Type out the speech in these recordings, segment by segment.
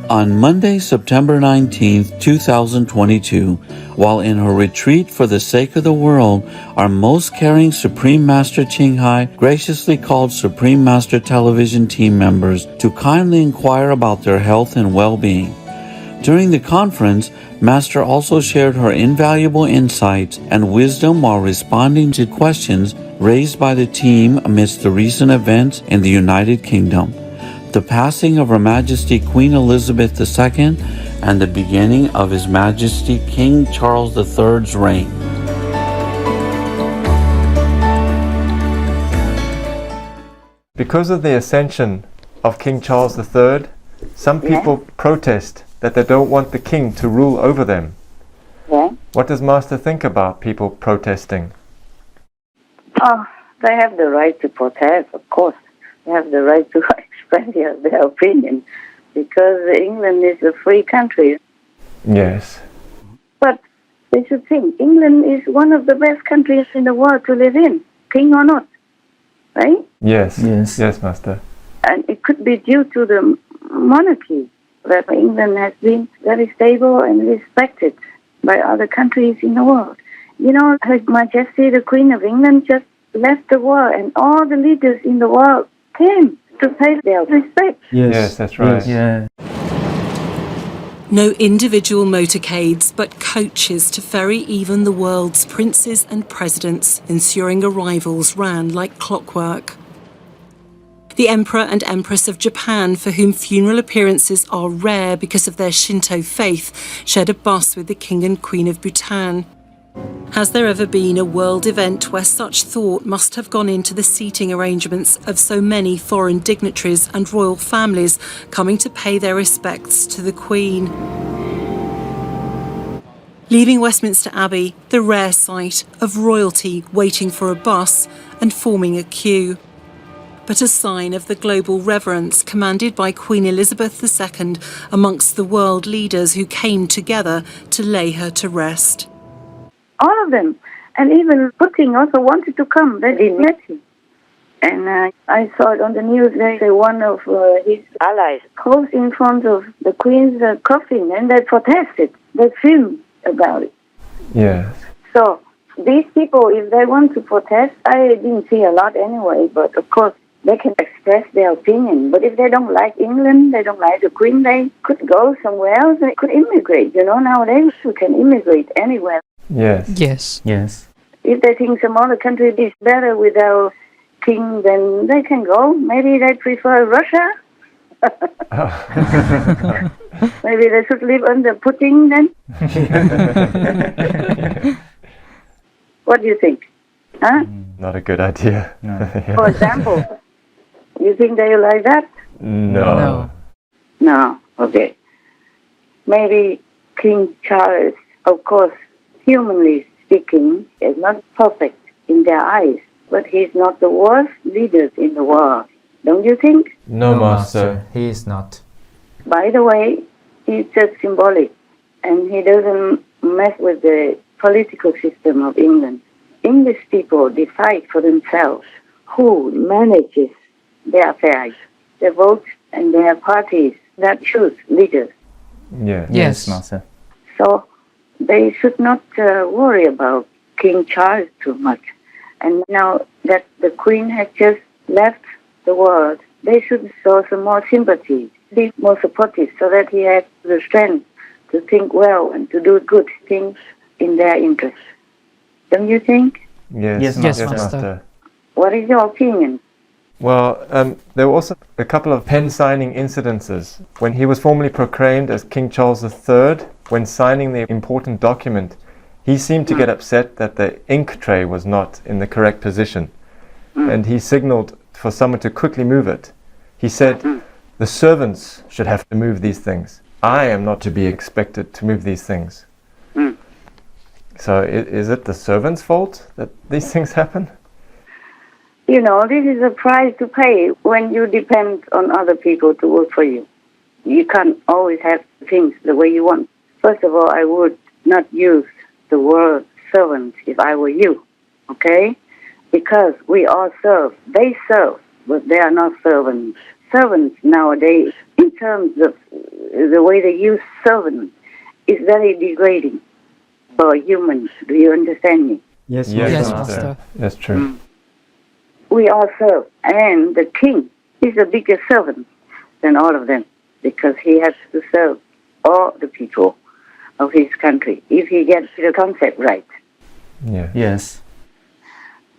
On Monday, September 19th, 2022, while in her retreat for the sake of the world, our most caring Supreme Master Ching Hai graciously called Supreme Master Television team members to kindly inquire about their health and well-being. During the conference, Master also shared her invaluable insights and wisdom while responding to questions raised by the team amidst the recent events in the United Kingdom, the passing of Her Majesty Queen Elizabeth II, and the beginning of His Majesty King Charles III's reign. Because of the ascension of King Charles III, some people protest that they don't want the king to rule over them. Yeah. What does Master think about people protesting? Oh, they have the right to protest, of course. They have the right to express their opinion, because England is a free country. Yes. But they should think, England is one of the best countries in the world to live in, king or not, right? Yes. Yes, Master. And it could be due to the monarchy, that England has been very stable and respected by other countries in the world. You know, Her Majesty the Queen of England just left the world, and all the leaders in the world came to pay their respect. Yes, that's right. Yeah. No individual motorcades, but coaches to ferry even the world's princes and presidents, ensuring arrivals ran like clockwork. The Emperor and Empress of Japan, for whom funeral appearances are rare because of their Shinto faith, shared a bus with the King and Queen of Bhutan. Has there ever been a world event where such thought must have gone into the seating arrangements of so many foreign dignitaries and royal families coming to pay their respects to the Queen? Leaving Westminster Abbey, the rare sight of royalty waiting for a bus and forming a queue, but a sign of the global reverence commanded by Queen Elizabeth II amongst the world leaders who came together to lay her to rest. All of them. And even Putin also wanted to come. They didn't let him. And I saw it on the news that one of his allies closed in front of the Queen's coffin, and they protested. They filmed about it. Yes. So these people, if they want to protest, I didn't see a lot anyway, but of course they can express their opinion. But if they don't like England, they don't like the Queen, they could go somewhere else. They could immigrate. You know, nowadays you can immigrate anywhere. Yes. If they think some other country is better without king, then they can go. Maybe they prefer Russia. Maybe they should live under Putin then. What do you think? Huh? Not a good idea. No. Yeah. For example, you think they like that? No. No. Okay. Maybe King Charles, of course, humanly speaking, is not perfect in their eyes, but he's not the worst leader in the world. Don't you think? No, Master. He is not. By the way, he's just symbolic, and he doesn't mess with the political system of England. English people decide for themselves who manages their affairs, their votes, and their parties that choose leaders. Yes, Master. So they should not worry about King Charles too much. And now that the Queen has just left the world, they should show some more sympathy, be more supportive, so that he has the strength to think well and to do good things in their interest. Don't you think? Yes, Master. What is your opinion? Well, there were also a couple of pen signing incidences. When he was formally proclaimed as King Charles III, when signing the important document, he seemed to get upset that the ink tray was not in the correct position. And he signaled for someone to quickly move it. He said, the servants should have to move these things. I am not to be expected to move these things. So is it the servants' fault that these things happen? You know, this is a price to pay when you depend on other people to work for you. You can't always have things the way you want. First of all, I would not use the word servant if I were you, okay? Because we all serve. They serve, but they are not servants. Servants nowadays in in terms of the way they use servants is very degrading for humans. Do you understand me? Yes, Master. That's true. We all serve, and the king is a bigger servant than all of them because he has to serve all the people of his country if he gets the concept right. Yeah. Yes.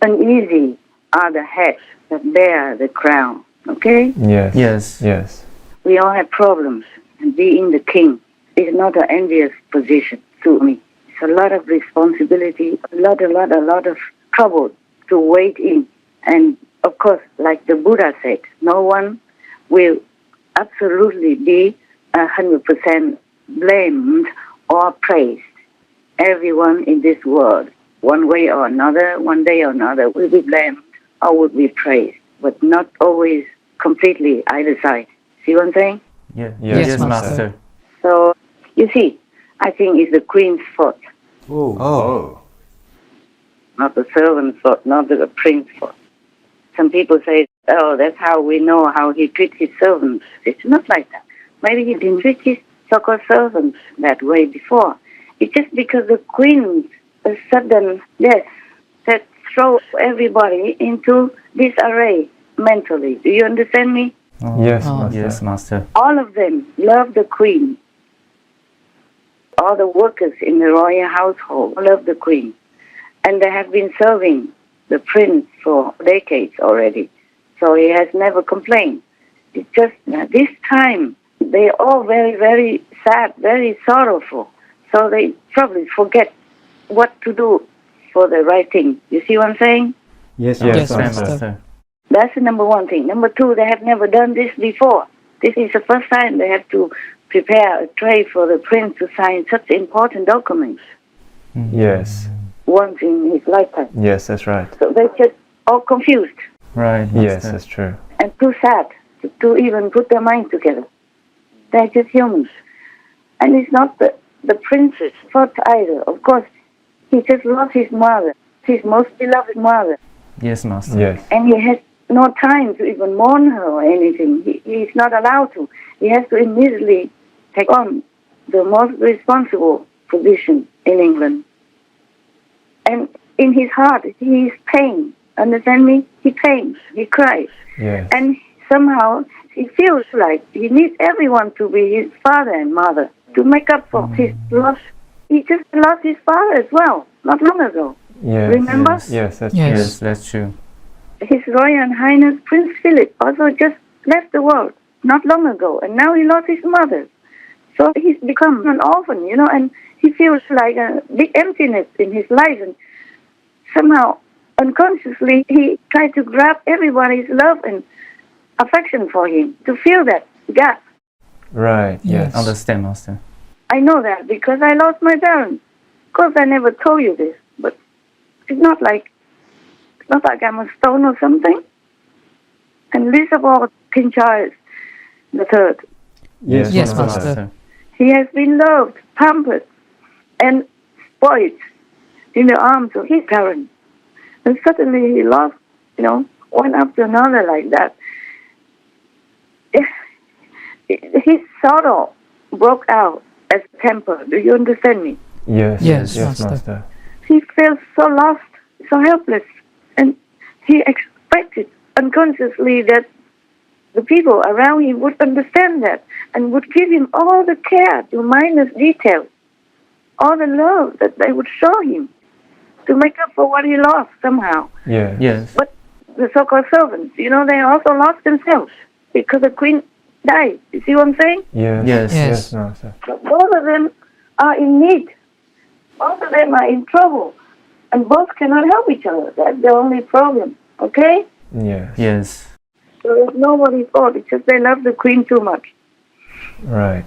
Uneasy are the heads that bear the crown, okay? Yes. Yes. Yes. We all have problems, and being the king is not an envious position to me. It's a lot of responsibility, a lot of trouble to wait in. And of course, like the Buddha said, no one will absolutely be 100% blamed or praised. Everyone in this world, one way or another, one day or another, will be blamed or would be praised, but not always completely either side. See what I'm saying? Yeah. Yes, Master. So, you see, I think it's the queen's fault, Oh. not the servant's fault, not the prince's fault. Some people say, oh, that's how we know how he treats his servants. It's not like that. Maybe he didn't treat his so-called servants that way before. It's just because the queen's sudden death that throws everybody into disarray mentally. Do you understand me? Yes, Master. Yes, Master. All of them love the queen. All the workers in the royal household love the queen. And they have been serving the prince for decades already. So he has never complained. It's just this time they're all very, very sad, very sorrowful. So they probably forget what to do for the right thing. You see what I'm saying? Yes, Master. That's the number one thing. Number two, they have never done this before. This is the first time they have to prepare a tray for the prince to sign such important documents Yes. once in his lifetime. Yes, that's right. So they're just all confused Right. Yes, Master. that's true. and too sad to even put their minds together. They're just humans. And it's not the prince's fault either. Of course, he just lost his mother, his most beloved mother. Yes, Master. Yes. And he has no time to even mourn her or anything. He's not allowed to. He has to immediately take on the most responsible position in England. And in his heart, he is pain. Understand me? He pains. He cries. Yes. And somehow he feels like he needs everyone to be his father and mother to make up for his loss. He just lost his father as well, not long ago. Yes. Remember? Yes, that's Yes, that's true. His Royal Highness Prince Philip also just left the world not long ago, and now he lost his mother. So he's become an orphan, and he feels like a big emptiness in his life. And somehow, unconsciously, he tried to grab everybody's love and affection for him to fill that gap. true. Right. Yes. Understand, Master. I know that because I lost my parents. Of course, I never told you this, but it's not like I'm a stone or something. And least of all, King Charles III. Yes, Yes, Master. Master. He has been loved, pampered, and spoiled in the arms of his parents. And suddenly he lost, one after another like that. His sorrow broke out as temper. Do you understand me? Yes. Yes, Yes, Master. Master. He felt so lost, so helpless. And he expected unconsciously that the people around him would understand that and would give him all the care to minus details, all the love that they would show him to make up for what he lost somehow. Yes. Yes. But the so-called servants, they also lost themselves because the queen died. You see what I'm saying? Yes. Yes. Yes, Master. So both of them are in need. Both of them are in trouble. And both cannot help each other. That's the only problem. Okay? Yes. Yes. So there's nobody's fault. It's just they love the queen too much. Right.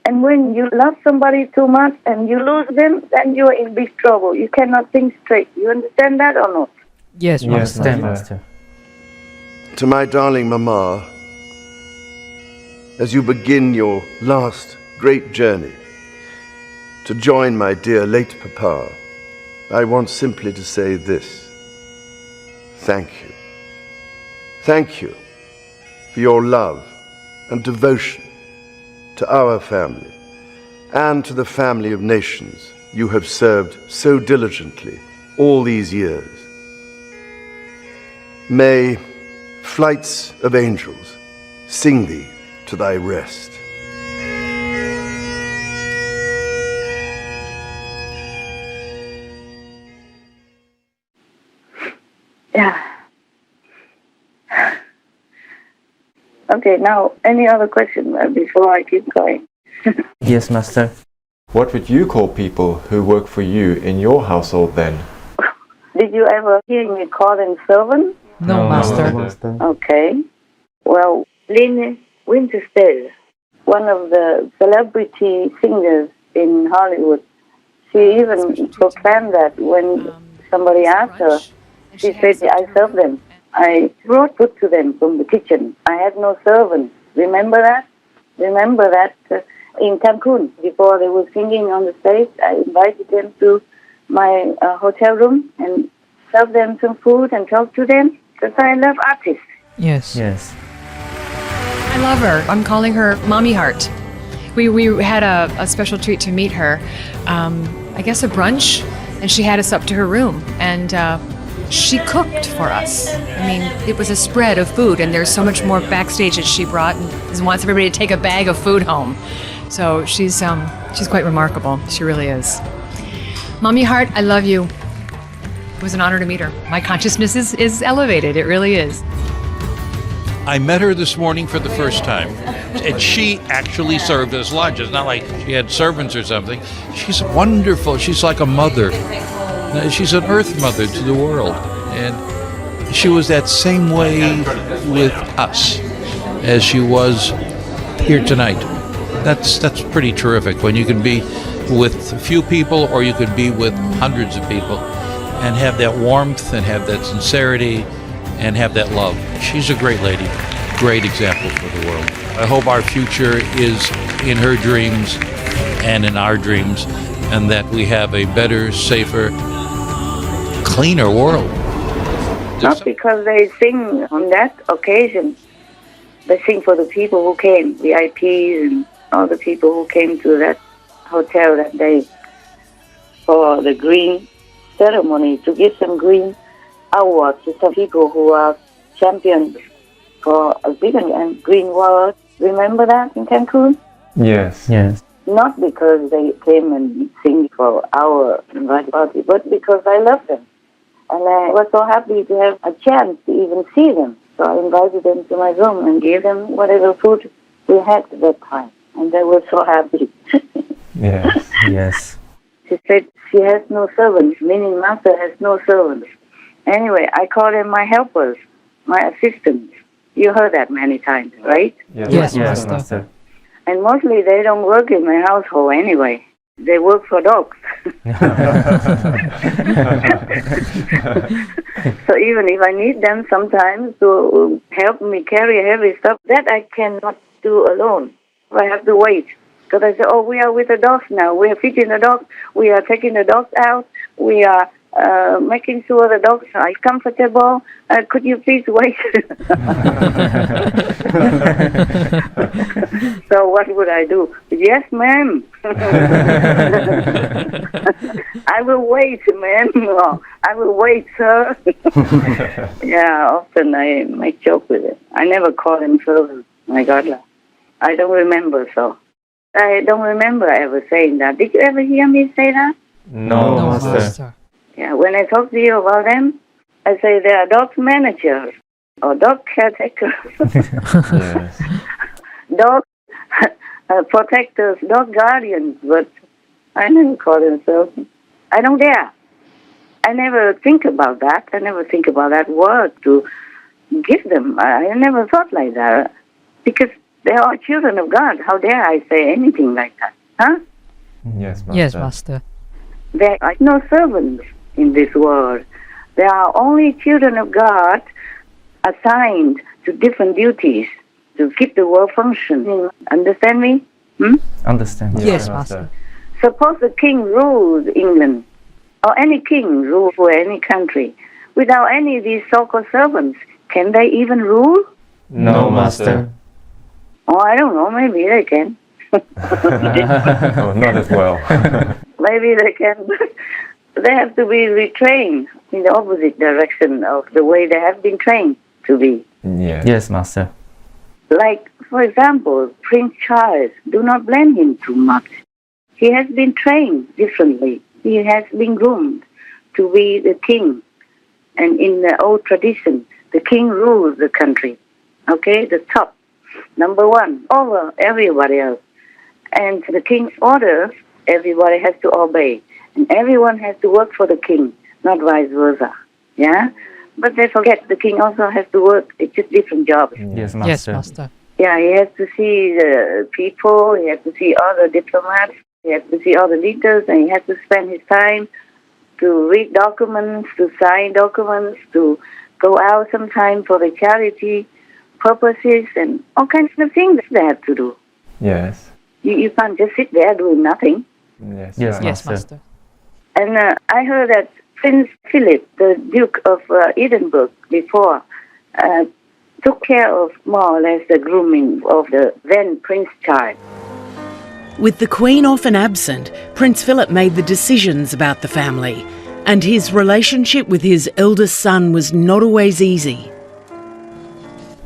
And when you love somebody too much and you lose them, then you're in big trouble. You cannot think straight. You understand that or not? Yes, Yes, Master. Master. To my darling Mama, as you begin your last great journey to join my dear late Papa, I want simply to say this. Thank you. Thank you for your love, and devotion to our family and to the family of nations you have served so diligently all these years. May flights of angels sing thee to thy rest. Yeah. Okay, now any other question before I keep going? Yes, Master. What would you call people who work for you in your household then? Did you ever hear me call them servants? No, Master. Okay. Well, Lynn Winterstead, one of the celebrity singers in Hollywood, she even proclaimed that when somebody asked her, she said, I serve them. I brought food to them from the kitchen. I had no servants. Remember that? Remember that in Cancun, before they were singing on the stage, I invited them to my hotel room and served them some food and talked to them because I love artists. Yes. Yes. I love her. I'm calling her Mommy Heart. We had a special treat to meet her. I guess a brunch, and she had us up to her room, and she cooked for us. I mean, it was a spread of food, and there's so much more backstage that she brought, and wants everybody to take a bag of food home. So she's quite remarkable. She really is. Mommy Heart, I love you. It was an honor to meet her. My consciousness is elevated. It really is. I met her this morning for the first time, and she actually served us lunch. It's not like she had servants or something. She's wonderful. She's like a mother. She's an earth mother to the world. And she was that same way with us as she was here tonight. That's pretty terrific when you can be with a few people or you could be with hundreds of people and have that warmth and have that sincerity and have that love. She's a great lady, great example for the world. I hope our future is in her dreams and in our dreams, and that we have a better, safer, cleaner world. Not because they sing on that occasion. They sing for the people who came, the VIPs and all the people who came to that hotel that day for the green ceremony, to give some green awards to some people who are champions for a big and green world. Remember that in Cancun? Yes. Yes. Not because they came and sing for our invited party, but because I love them. And I was so happy to have a chance to even see them. So I invited them to my room and gave them whatever food we had at that time. And they were so happy. Yes. Yes. She said she has no servants, meaning Master has no servants. Anyway, I call them my helpers, my assistants. You heard that many times, right? Yes, Yes, Master. Master. And mostly they don't work in my household anyway. They work for dogs. So even if I need them sometimes to help me carry heavy stuff, that I cannot do alone. I have to wait. Because I say, oh, we are with the dogs now. We are feeding the dogs. We are taking the dogs out. We are making sure the dogs are comfortable. Could you please wait? So what would I do? Yes, ma'am. I will wait, ma'am. No, I will wait, sir. Yeah, often I make joke with it. I never call him servant. My God, I don't remember so. I don't remember ever saying that. Did you ever hear me say that? No, No, Master. Master. Yeah, when I talk to you about them, I say they are dog managers or dog caretakers, Yes. dog protectors, dog guardians, but I never call them so. I don't dare. I never think about that. I never think about that word to give them. I never thought like that because they are children of God. How dare I say anything like that? Huh? Yes, Master. Yes, Master. There are no servants in this world. There are only children of God assigned to different duties to keep the world functioning. Understand me? Understand. Yes, Master. Suppose the king rules England, or any king rules for any country. Without any of these so-called servants, can they even rule? No, Master. Oh, I don't know. Maybe they can. Oh, not as well. Maybe they can. They have to be retrained in the opposite direction of the way they have been trained to be. Yeah. Yes, Master. Like, for example, Prince Charles, do not blame him too much. He has been trained differently. He has been groomed to be the king. And in the old tradition, the king rules the country. Okay, the top, number one, over everybody else. And the king's order, everybody has to obey. And everyone has to work for the king, not vice versa. Yeah? But they forget the king also has to work. It's just different jobs. Yes, Master. Yes, Master. Yeah, he has to see the people, he has to see all the diplomats, he has to see all the leaders, and he has to spend his time to read documents, to sign documents, to go out sometime for the charity purposes, and all kinds of things they have to do. Yes. You can't just sit there doing nothing. Yes. Yes, right. Yes, Master. Master. And I heard that Prince Philip, the Duke of Edinburgh, before, took care of more or less the grooming of the then Prince Charles. With the Queen often absent, Prince Philip made the decisions about the family, and his relationship with his eldest son was not always easy.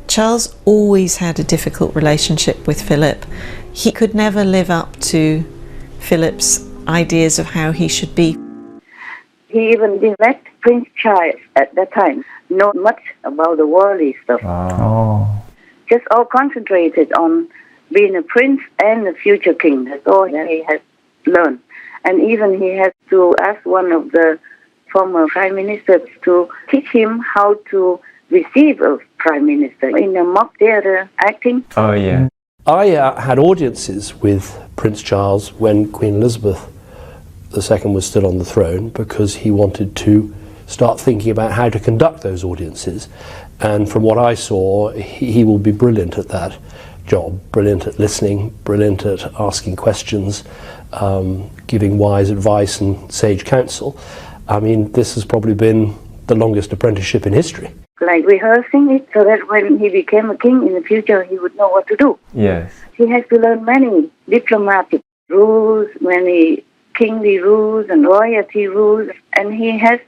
Charles always had a difficult relationship with Philip. He could never live up to Philip's ideas of how he should be. He even didn't let Prince Charles at that time know much about the worldly stuff. Oh. Just all concentrated on being a prince and a future king. That's all that he has learned. And even he had to ask one of the former prime ministers to teach him how to receive a prime minister in a mock theater acting. Oh, yeah. I had audiences with Prince Charles when Queen Elizabeth II was still on the throne, because he wanted to start thinking about how to conduct those audiences. And from what I saw, he will be brilliant at that job, brilliant at listening, brilliant at asking questions, giving wise advice and sage counsel. I mean, this has probably been the longest apprenticeship in history. Like rehearsing it so that when he became a king in the future, he would know what to do. Yes. He has to learn many diplomatic rules, many kingly rules and royalty rules, and he has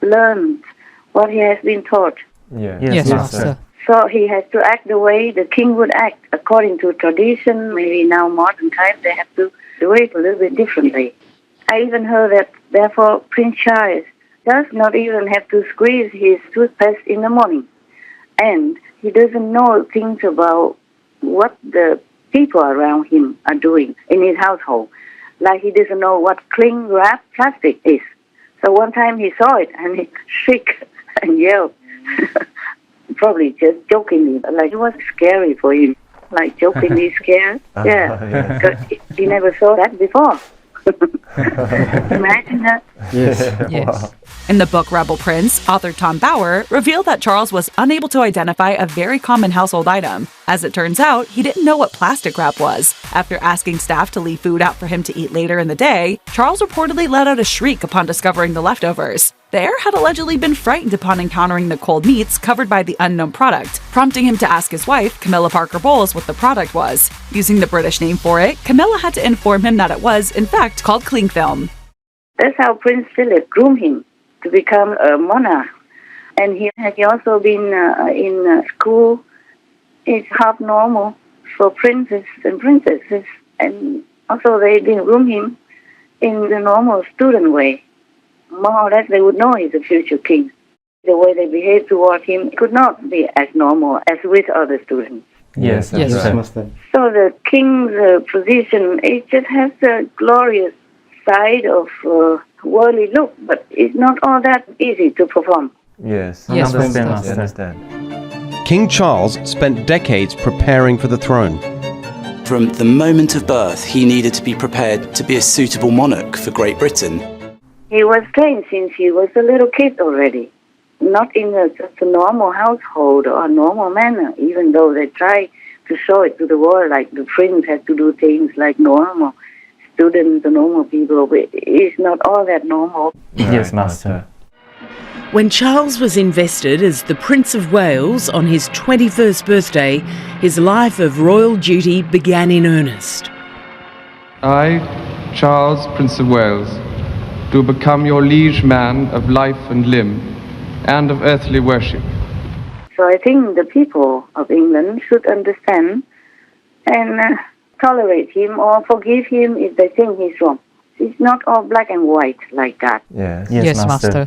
learned what he has been taught. Yeah. Yes, Master. So he has to act the way the king would act according to tradition. Maybe now modern times they have to do it a little bit differently. I even heard that therefore Prince Charles does not even have to squeeze his toothpaste in the morning. And he doesn't know things about what the people around him are doing in his household. Like he doesn't know what cling wrap plastic is. So one time he saw it and he shrieked and yelled. Probably just jokingly, like it was scary for him, like jokingly scared. Yeah, because he never saw that before. Imagine that. Yes. Yes. Wow. In the book Rebel Prince, author Tom Bauer revealed that Charles was unable to identify a very common household item. As it turns out, he didn't know what plastic wrap was. After asking staff to leave food out for him to eat later in the day, Charles reportedly let out a shriek upon discovering the leftovers. The heir had allegedly been frightened upon encountering the cold meats covered by the unknown product, prompting him to ask his wife, Camilla Parker Bowles, what the product was. Using the British name for it, Camilla had to inform him that it was, in fact, called cling film. That's how Prince Philip groomed him to become a monarch. And he has also been in school. It's half normal for princes and princesses. And also they didn't groom him in the normal student way. More or less they would know he's a future king. The way they behave toward him could not be as normal as with other students. Yes, Yes, that's right. Master. So the king's position, it just has a glorious side of worldly look, but it's not all that easy to perform. Yes. Yes, Understand, Master. I Master. understand. King Charles spent decades preparing for the throne. From the moment of birth, he needed to be prepared to be a suitable monarch for Great Britain. He was trained since he was a little kid already, not in just a normal household or a normal manner, even though they try to show it to the world like the prince has to do things like normal students, the normal people. It's not all that normal. Yes, Right, Master. When Charles was invested as the Prince of Wales on his 21st birthday, his life of royal duty began in earnest. I, Charles, Prince of Wales, do become your liege man of life and limb, and of earthly worship. So I think the people of England should understand and tolerate him or forgive him if they think he's wrong. It's not all black and white like that. Yes, Master.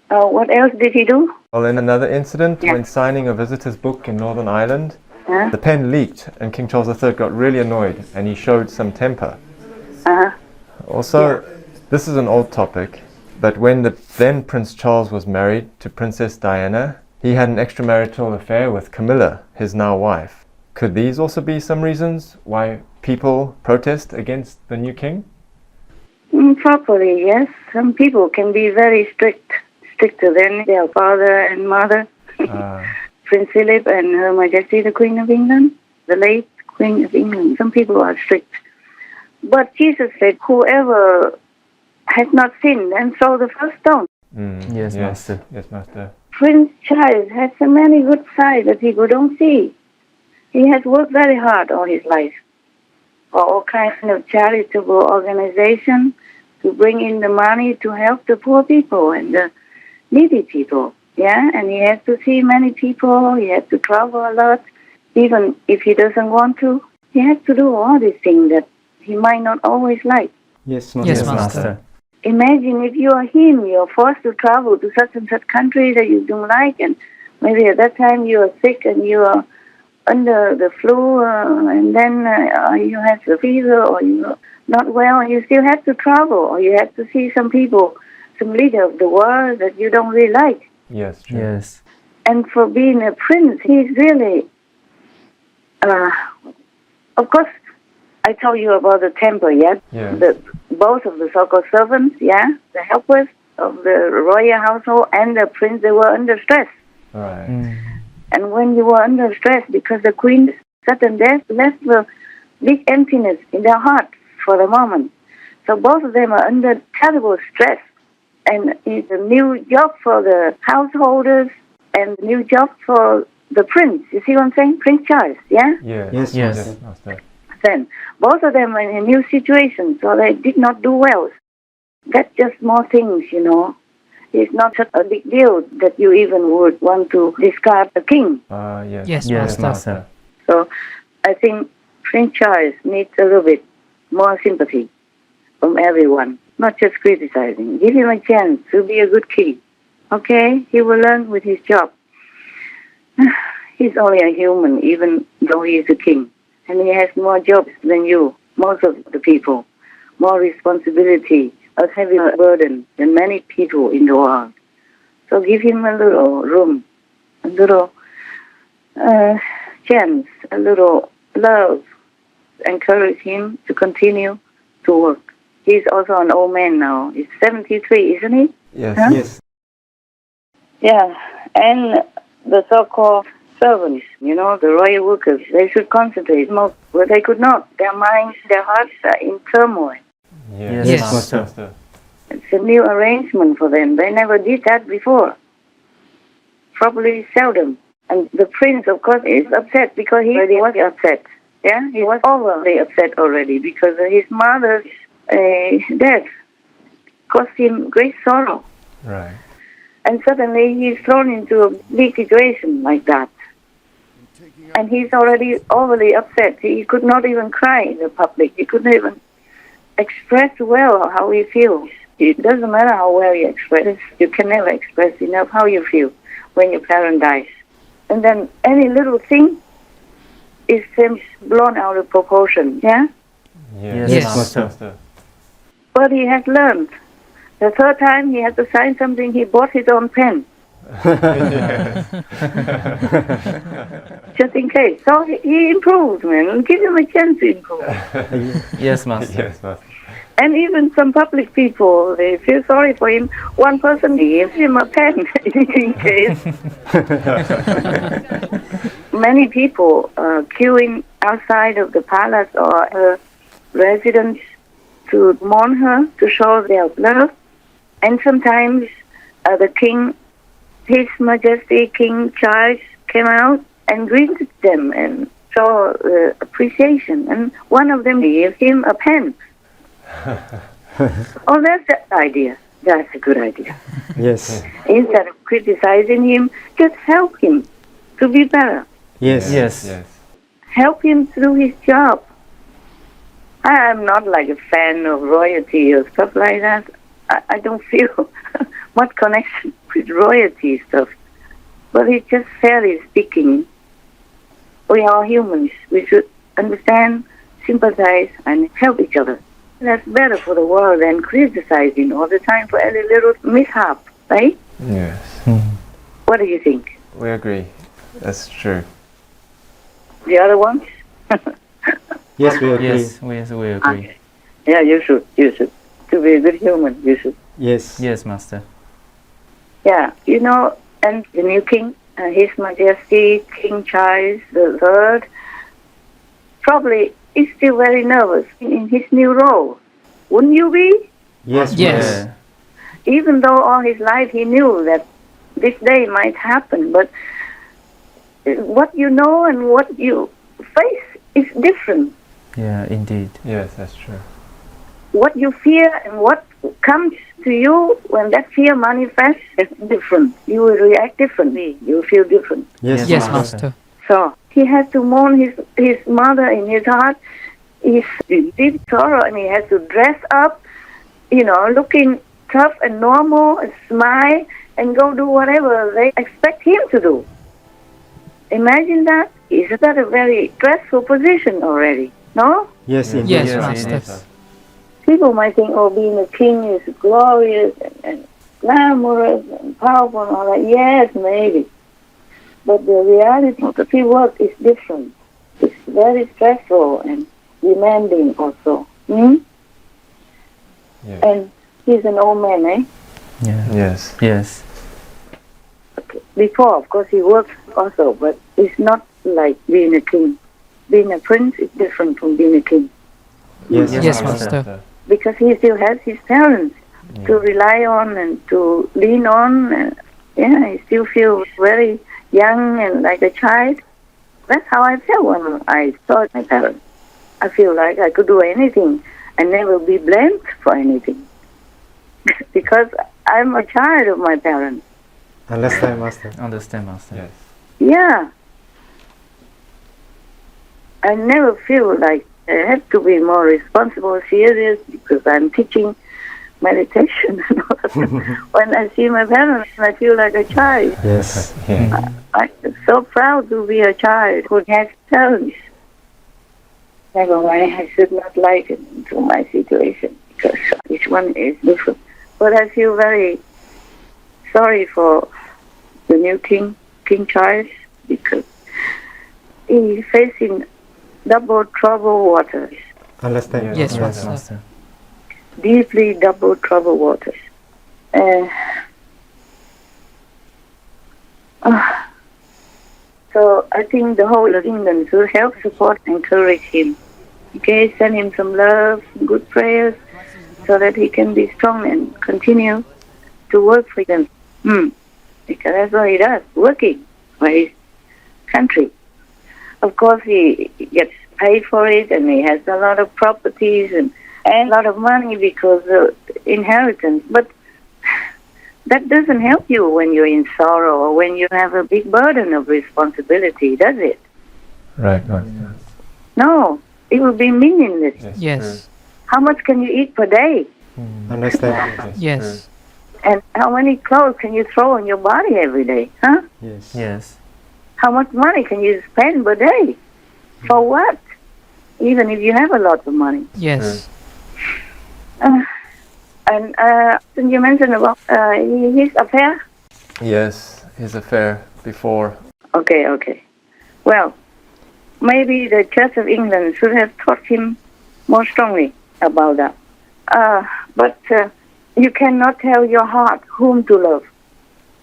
What else did he do? Well, in another incident, when signing a visitor's book in Northern Ireland, the pen leaked and King Charles III got really annoyed and he showed some temper. Also, this is an old topic, but when the then Prince Charles was married to Princess Diana, he had an extramarital affair with Camilla, his now wife. Could these also be some reasons why people protest against the new king? Properly, yes. Some people can be very stricter than their father and mother. Prince Philip and Her Majesty the Queen of England, the late Queen of England. Some people are strict. But Jesus said, whoever has not sinned and throw the first stone. Yes, Master. Yes, Master. Prince Charles has so many good sides that people don't see. He has worked very hard all his life for all kinds of charitable organizations to bring in the money to help the poor people and the needy people. Yeah, and he has to see many people. He has to travel a lot. Even if he doesn't want to, he has to do all these things that he might not always like. Yes, Master. Imagine if you are him, you're forced to travel to such and such country that you don't like, and maybe at that time you are sick and you are under the flu, and then you have the fever or you're not well, and you still have to travel, or you have to see some people, some leader of the world that you don't really like. Yes, true. Yes. And for being a prince, he's really, of course, I told you about the temper, yeah? Both of the so-called servants, the helpers of the royal household and the prince, they were under stress. Right. And when you were under stress, because the queen's sudden death left a big emptiness in their heart for the moment. So both of them are under terrible stress. And it's a new job for the householders and a new job for the prince. You see what I'm saying? Prince Charles, yeah? Yes. Master. Then both of them are in a new situation, so they did not do well. That's just more things, you know. It's not such a big deal that you even would want to discard a king. Yes, Master. So I think Prince Charles needs a little bit more sympathy from everyone, not just criticizing. Give him a chance to be a good king. Okay? He will learn with his job. He's only a human, even though he is a king. And he has more jobs than you, most of the people, more responsibility, a heavier burden than many people in the world. So give him a little room, a little chance, a little love. Encourage him to continue to work. He's also an old man now. He's 73, isn't he? Yes. Huh? Yes. Yeah, and the so-called servants, you know, the royal workers, they should concentrate more, but they could not. Their minds, their hearts are in turmoil. Yes, Master. It's a new arrangement for them. They never did that before. Probably seldom. And the prince, of course, is upset because he already was upset. Yeah, he was overly upset already because his mother's death caused him great sorrow. Right. And suddenly he's thrown into a big situation like that. And he's already overly upset. He could not even cry in the public. He couldn't even express well how he feels. It doesn't matter how well you express. You can never express enough how you feel when your parent dies. And then any little thing is blown out of proportion, yeah? Yes, Master. But he has learned. The third time he had to sign something, he bought his own pen. Just in case. So he improved, man. Give him a chance to improve. Yes, Master. Yes, Master. And even some public people, they feel sorry for him. One person gives him a pen in case. Many people queuing outside of the palace or her residence to mourn her, to show their love. And sometimes the king, His Majesty King Charles, came out and greeted them and saw appreciation. And one of them gave him a pen. Oh, that's the idea. That's a good idea. Yes. Instead of criticizing him, just help him to be better. Yes. Yes. Yes. Help him to do his job. I am not like a fan of royalty or stuff like that. I don't feel much connection with royalty stuff. But it's just fairly speaking, we are humans. We should understand, sympathize, and help each other. That's better for the world than criticizing all the time for every little mishap, right? Yes. What do you think? We agree. That's true. The other ones? Yes, we agree. Yes, we agree. Okay. Yeah, you should. To be a good human, you should. Yes. Yes, Master. Yeah, you know, and the new king, His Majesty King Charles III, probably is still very nervous in his new role. Wouldn't you be? Yes. Yes. Even though all his life he knew that this day might happen, but what you know and what you face is different. Yeah, indeed. Yes, that's true. What you fear and what comes to you when that fear manifests is different. You will react differently. You will feel different. Yes, Yes, Master. Master. So he has to mourn his mother in his heart. He's in deep sorrow, and he has to dress up, looking tough and normal, and smile, and go do whatever they expect him to do. Imagine that. Isn't that a very stressful position already? No? Yes, indeed. Yes, Yes, Master. People might think, being a king is glorious and glamorous and powerful and all that. Yes, maybe. But the reality of the field work is different. It's very stressful and demanding also. Yes. And he's an old man, eh? Yeah. Yes. Yes. Before, of course, he works also, but it's not like being a king. Being a prince is different from being a king. Yes, Yes, Master. Because he still has his parents to rely on and to lean on. And, he still feels very young and like a child. That's how I felt when I saw my parents. I feel like I could do anything and never be blamed for anything. Because I'm a child of my parents. Understand, Master. Understand, Master. Yes. Yeah. I never feel like I have to be more responsible, serious, because I'm teaching meditation and all that. When I see my parents, I feel like a child. Yes. I'm so proud to be a child who has parents. Never mind, I should not liken into my situation, because each one is different. But I feel very sorry for the new king, King Charles, because he's facing double troubled waters. Understand. Yes, Master. Deeply double troubled waters. So I think the whole of England should help, support, encourage him. Okay, send him some love, good prayers, so that he can be strong and continue to work for them. Because that's what he does, working for his country. Of course, he gets paid for it, and he has a lot of properties and a lot of money because of inheritance. But that doesn't help you when you're in sorrow or when you have a big burden of responsibility, does it? Right. No, it will be meaningless. Yes. How much can you eat per day? Understand. Yes. And how many clothes can you throw on your body every day? Huh? Yes. Yes. How much money can you spend per day? For what? Even if you have a lot of money. Yes. And you mentioned about his affair? Yes, his affair before. Okay. Well, maybe the Church of England should have taught him more strongly about that. But you cannot tell your heart whom to love.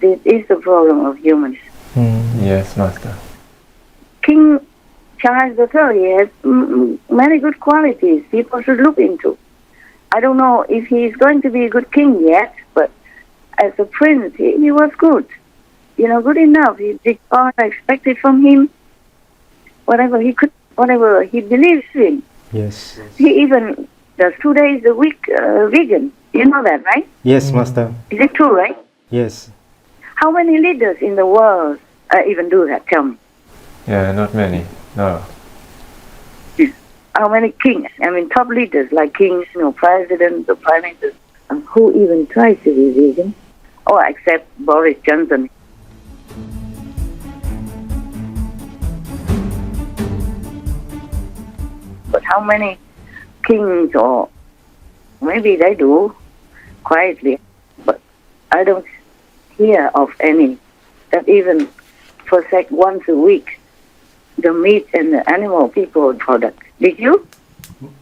This is the problem of humans. Yes, Master. King Charles III has many good qualities people should look into. I don't know if he is going to be a good king yet, but as a prince, he was good. Good enough. He did all I expected from him. Whatever he could, whatever he believes in. Yes. He even does 2 days a week vegan. You know that, right? Yes, Master. Is it true, right? Yes. How many leaders in the world even do that? Tell me. Yeah, not many. No. How many kings? I mean, top leaders like kings, presidents, or prime ministers. Who even tries to be vegan? Oh, except Boris Johnson. But how many kings, or maybe they do quietly, but I don't hear of any that even forsake once a week the meat and the animal people product. Did you?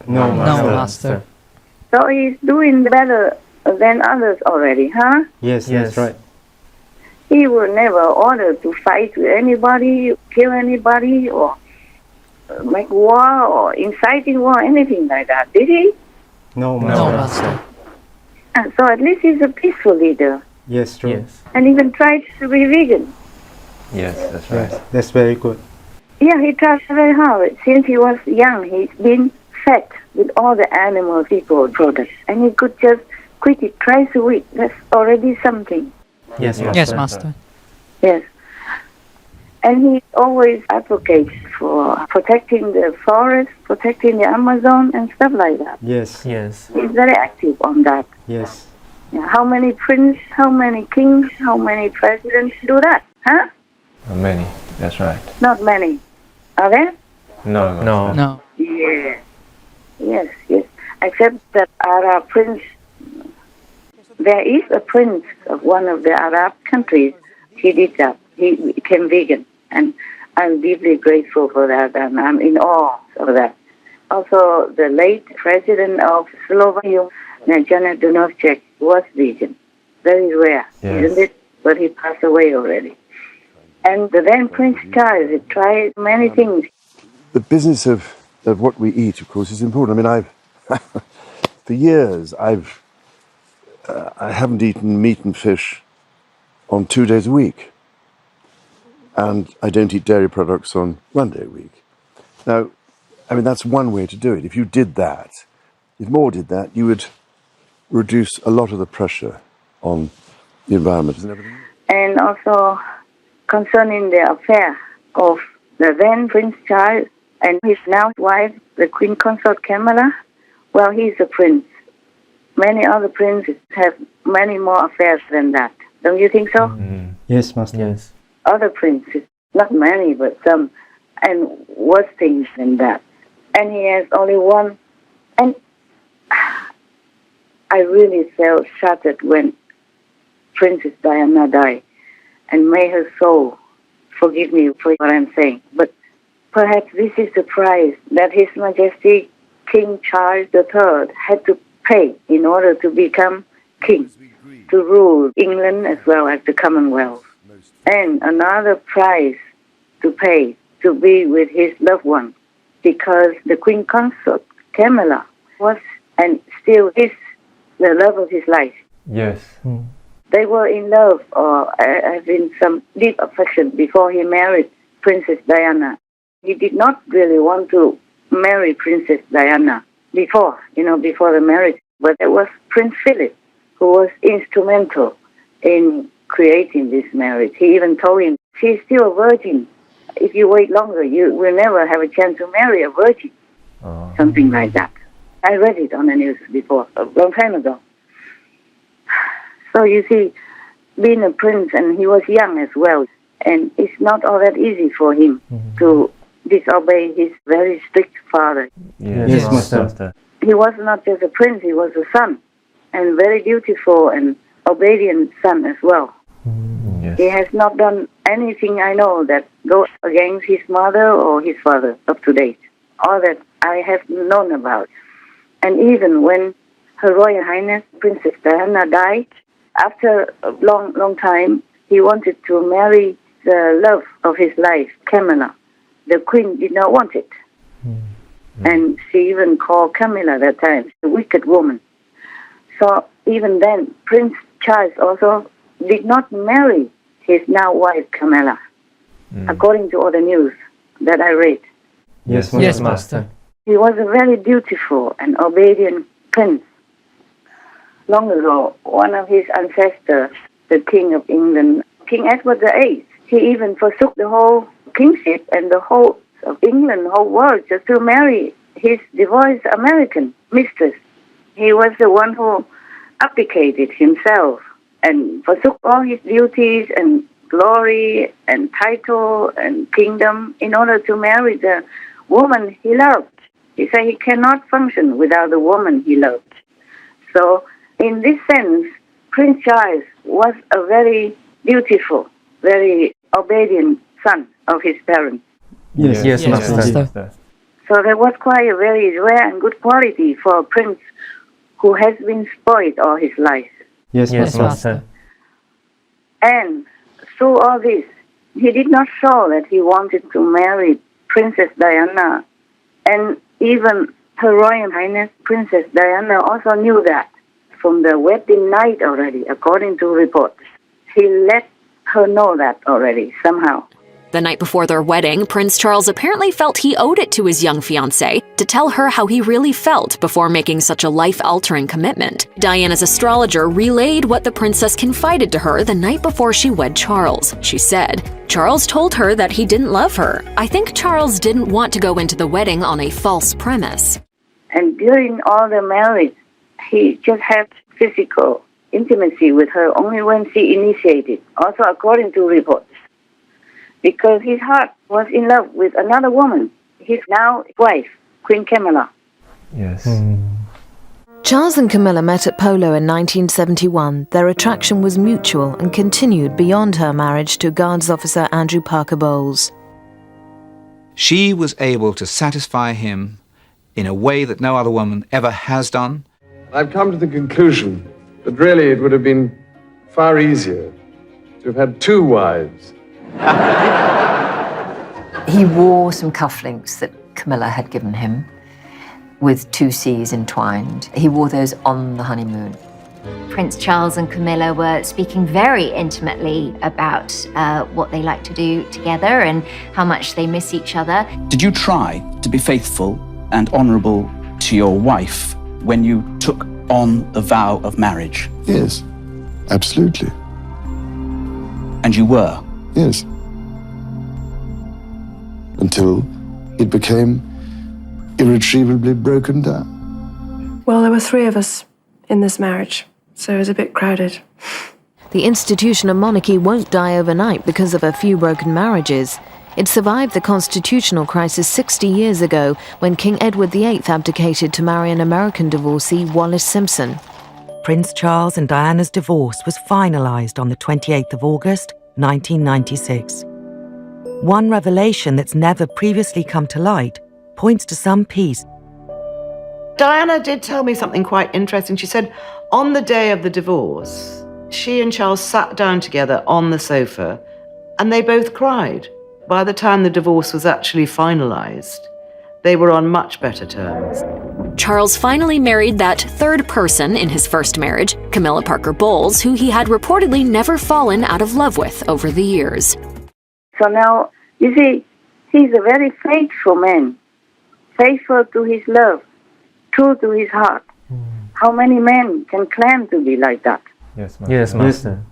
No, Master. So he's doing better than others already, huh? Yes, that's right. He will never order to fight with anybody, kill anybody, or make war, or inciting war, anything like that. Did he? No, Master. And so at least he's a peaceful leader. Yes, true. Yes. And even tried to be vegan. Yes, that's right. Yes, that's very good. Yeah, he tried very hard. Since he was young, he's been fed with all the animal people products. And he could just quit it twice a week. That's already something. Yes, Yes, Master. Yes. And he always advocates for protecting the forest, protecting the Amazon, and stuff like that. Yes. Yes. He's very active on that. Yes. Yeah, how many princes, how many kings, how many presidents do that? Huh? Not many. That's right. Not many. Are there? No. No. Yeah. Yes. Except that Arab prince, there is a prince of one of the Arab countries. He did that. He became vegan. And I'm deeply grateful for that, and I'm in awe of that. Also, the late president of Slovakia, Janet Dunovček, was vegan. Very rare, isn't it? But he passed away already. And the then Prince Charles tried many things. The business of what we eat, of course, is important. I mean, for years, I haven't eaten meat and fish on 2 days a week. And I don't eat dairy products on 1 day a week. Now, I mean, that's one way to do it. If you did that, if more did that, you would reduce a lot of the pressure on the environment and everything. And also concerning the affair of the then Prince Charles and his now wife, the Queen Consort Camilla, well, he's a prince. Many other princes have many more affairs than that. Don't you think so? Mm. Yes, Master. Yes. Other princes, not many, but some, and worse things than that. And he has only one. And I really felt shattered when Princess Diana died. And may her soul forgive me for what I'm saying. But perhaps this is the price that His Majesty King Charles III had to pay in order to become king, to rule England as well as the Commonwealth. And another price to pay to be with his loved one, because the Queen Consort Camilla was and still is the love of his life. Yes. They were in love or having some deep affection before he married Princess Diana. He did not really want to marry Princess Diana before the marriage, but it was Prince Philip who was instrumental in creating this marriage. He even told him, she's still a virgin. If you wait longer, you will never have a chance to marry a virgin. Something like that. I read it on the news before, a long time ago. So you see, being a prince, and he was young as well, and it's not all that easy for him to disobey his very strict father. Yes, Master. He was not just a prince, he was a son, and very dutiful and obedient son as well. Yes. He has not done anything I know that goes against his mother or his father up to date, all that I have known about. And even when Her Royal Highness Princess Diana died, after a long time, he wanted to marry the love of his life, Camilla. The Queen did not want it. And she even called Camilla that time a wicked woman. So even then, Prince Charles also did not marry his now wife Camilla, according to all the news that I read. Yes, Yes, Master. He was a very beautiful and obedient prince. Long ago, one of his ancestors, the King of England, King Edward VIII, he even forsook the whole kingship and the whole of England, the whole world, just to marry his divorced American mistress. He was the one who abdicated himself and forsook all his duties and glory and title and kingdom in order to marry the woman he loved. He said he cannot function without the woman he loved. So in this sense, Prince Charles was a very beautiful, very obedient son of his parents. Yes, Master. So that was quite a very rare and good quality for a prince who has been spoiled all his life. Yes, Master. And through all this, he did not show that he wanted to marry Princess Diana. And even Her Royal Highness Princess Diana also knew that from the wedding night already, according to reports. He let her know that already, somehow. The night before their wedding, Prince Charles apparently felt he owed it to his young fiancée to tell her how he really felt before making such a life-altering commitment. Diana's astrologer relayed what the princess confided to her the night before she wed Charles. She said, "Charles told her that he didn't love her. I think Charles didn't want to go into the wedding on a false premise." And during all the marriage, he just had physical intimacy with her only when she initiated, also according to reports. Because his heart was in love with another woman, his now wife, Queen Camilla. Yes. Charles and Camilla met at polo in 1971. Their attraction was mutual and continued beyond her marriage to Guards Officer Andrew Parker Bowles. She was able to satisfy him in a way that no other woman ever has done. I've come to the conclusion that really it would have been far easier to have had two wives. He wore some cufflinks that Camilla had given him with two C's entwined. He wore those on the honeymoon. Prince Charles and Camilla were speaking very intimately about what they like to do together and how much they miss each other. Did you try to be faithful and honourable to your wife when you took on the vow of marriage? Yes, absolutely. And you were? Yes. Until it became irretrievably broken down. Well, there were three of us in this marriage, so it was a bit crowded. The institution of monarchy won't die overnight because of a few broken marriages. It survived the constitutional crisis 60 years ago when King Edward VIII abdicated to marry an American divorcee, Wallis Simpson. Prince Charles and Diana's divorce was finalised on the 28th of August, 1996. One revelation that's never previously come to light points to some peace. Diana did tell me something quite interesting. She said on the day of the divorce, she and Charles sat down together on the sofa and they both cried. By the time the divorce was actually finalised, they were on much better terms. Charles finally married that third person in his first marriage, Camilla Parker Bowles, who he had reportedly never fallen out of love with over the years. So now, you see, he's a very faithful man, faithful to his love, true to his heart. How many men can claim to be like that? Yes, Master. Yes, Master.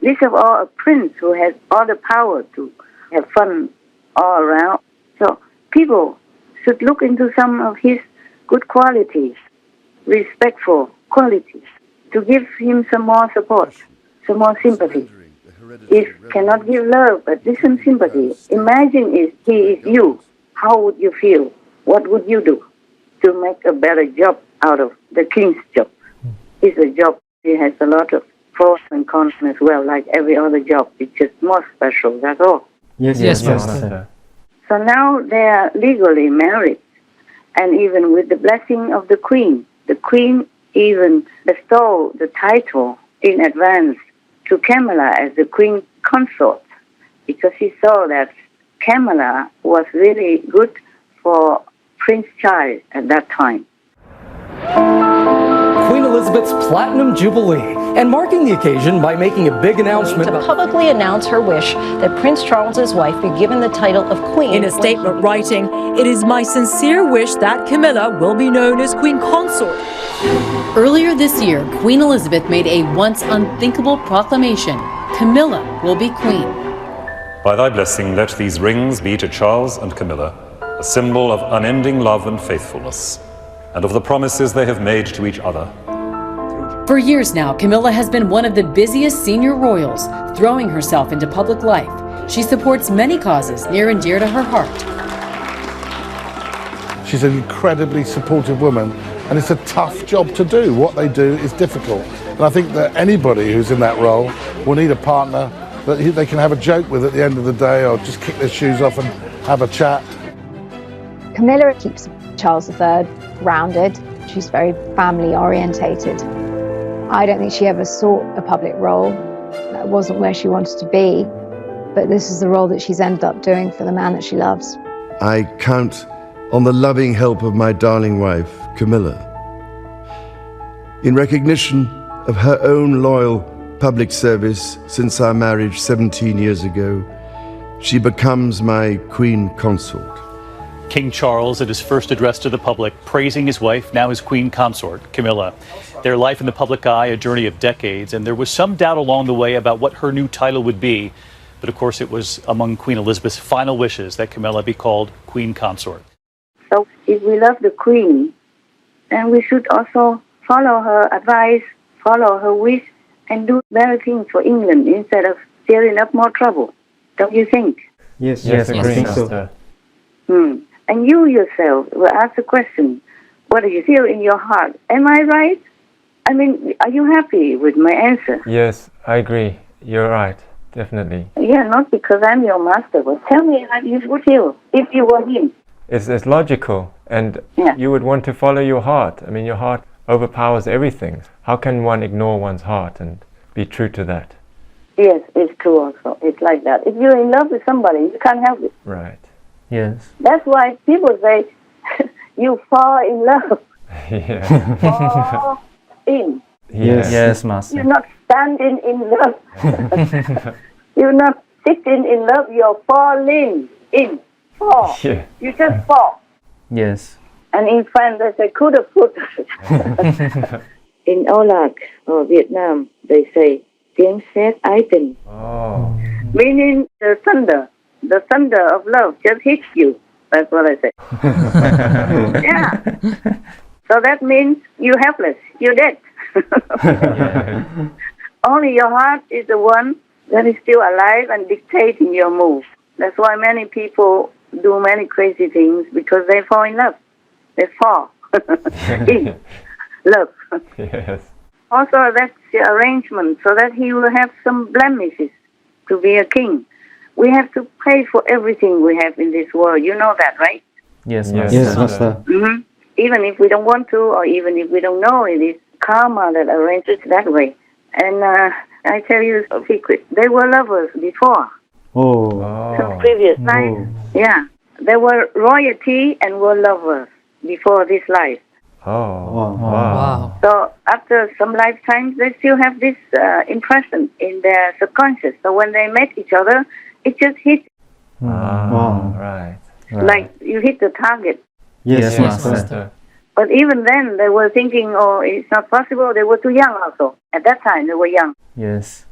Least of all, a prince who has all the power to have fun all around. So people should look into some of his good qualities, respectful qualities, to give him some more support, some more sympathy. If cannot give love, but give some sympathy. Imagine if he is you, how would you feel? What would you do to make a better job out of the king's job? It's a job, it has a lot of pros and cons as well, like every other job. It's just more special, that's all. Yes, Master. So now they are legally married, and even with the blessing of the Queen even bestowed the title in advance to Camilla as the Queen Consort, because she saw that Camilla was really good for Prince Charles at that time. Queen Elizabeth's Platinum Jubilee and marking the occasion by making a big announcement to publicly announce her wish that Prince Charles's wife be given the title of Queen. In a statement writing, "It is my sincere wish that Camilla will be known as Queen Consort." Earlier this year, Queen Elizabeth made a once unthinkable proclamation. Camilla will be Queen. By thy blessing, let these rings be to Charles and Camilla a symbol of unending love and faithfulness, and of the promises they have made to each other. For years now, Camilla has been one of the busiest senior royals, throwing herself into public life. She supports many causes near and dear to her heart. She's an incredibly supportive woman, and it's a tough job to do. What they do is difficult. And I think that anybody who's in that role will need a partner that they can have a joke with at the end of the day, or just kick their shoes off and have a chat. Camilla keeps Charles III grounded. She's very family orientated. I don't think she ever sought a public role. That wasn't where she wanted to be. But this is the role that she's ended up doing for the man that she loves. I count on the loving help of my darling wife, Camilla. In recognition of her own loyal public service since our marriage 17 years ago, she becomes my Queen Consort. King Charles, at his first address to the public, praising his wife, now his Queen Consort, Camilla. Their life in the public eye, a journey of decades, and there was some doubt along the way about what her new title would be. But of course, it was among Queen Elizabeth's final wishes that Camilla be called Queen Consort. So if we love the Queen, then we should also follow her advice, follow her wish, and do better things for England instead of stirring up more trouble. Don't you think? Yes, I think so. And you yourself will ask the question, what do you feel in your heart? Am I right? I mean, are you happy with my answer? Yes, I agree. You're right. Definitely. Yeah, not because I'm your master, but tell me how you would feel if you were him. It's logical, and you would want to follow your heart. I mean, your heart overpowers everything. How can one ignore one's heart and be true to that? Yes, it's true also. It's like that. If you're in love with somebody, you can't help it. Right. Yes. That's why people say you fall in love. Yeah. Fall in. Yes, Master. You're not standing in love. You're not sitting in love. You're falling in. Fall. Yeah. You just fall. Yes. And in French, they say coup de foot. In Olac or Vietnam, they say tiếng sét ái tình. Oh. Meaning the thunder of love just hits you. That's what I say. Yeah. So that means you're helpless. You're dead. Only your heart is the one that is still alive and dictating your moves. That's why many people do many crazy things, because they fall in love. They fall in love. Yes. Also, that's the arrangement, so that he will have some blemishes to be a king. We have to pay for everything we have in this world. You know that, right? Yes, Master. Mm-hmm. Even if we don't want to, or even if we don't know, it is karma that arranges it that way. And I tell you a secret. They were lovers before. Some previous life. Yeah. They were royalty and were lovers before this life. Wow. So after some lifetimes, they still have this impression in their subconscious. So when they met each other, it just hit. Right. Like you hit the target. Yes, Master. But even then, they were thinking, oh, it's not possible. They were too young also. At that time, they were young. Yes.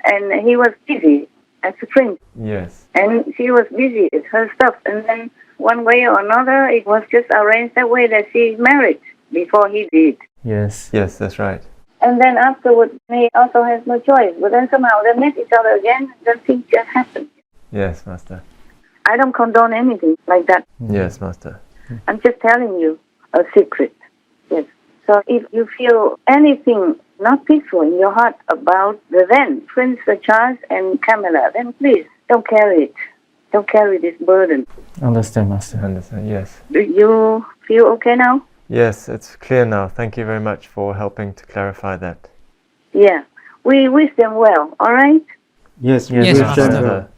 And he was busy as a prince. Yes. And she was busy with her stuff. And then one way or another, it was just arranged that way that she married before he did. Yes. Yes, that's right. And then afterwards, he also has no choice. But then somehow they met each other again, and then things just happened. Yes, Master. I don't condone anything like that. Yes, Master. I'm just telling you a secret. Yes. So if you feel anything not peaceful in your heart about the then Prince Charles and Camilla, then please don't carry it. Don't carry this burden. Understand, Master. Understand, yes. Do you feel okay now? Yes, it's clear now. Thank you very much for helping to clarify that. Yeah. We wish them well, all right? Yes, Master.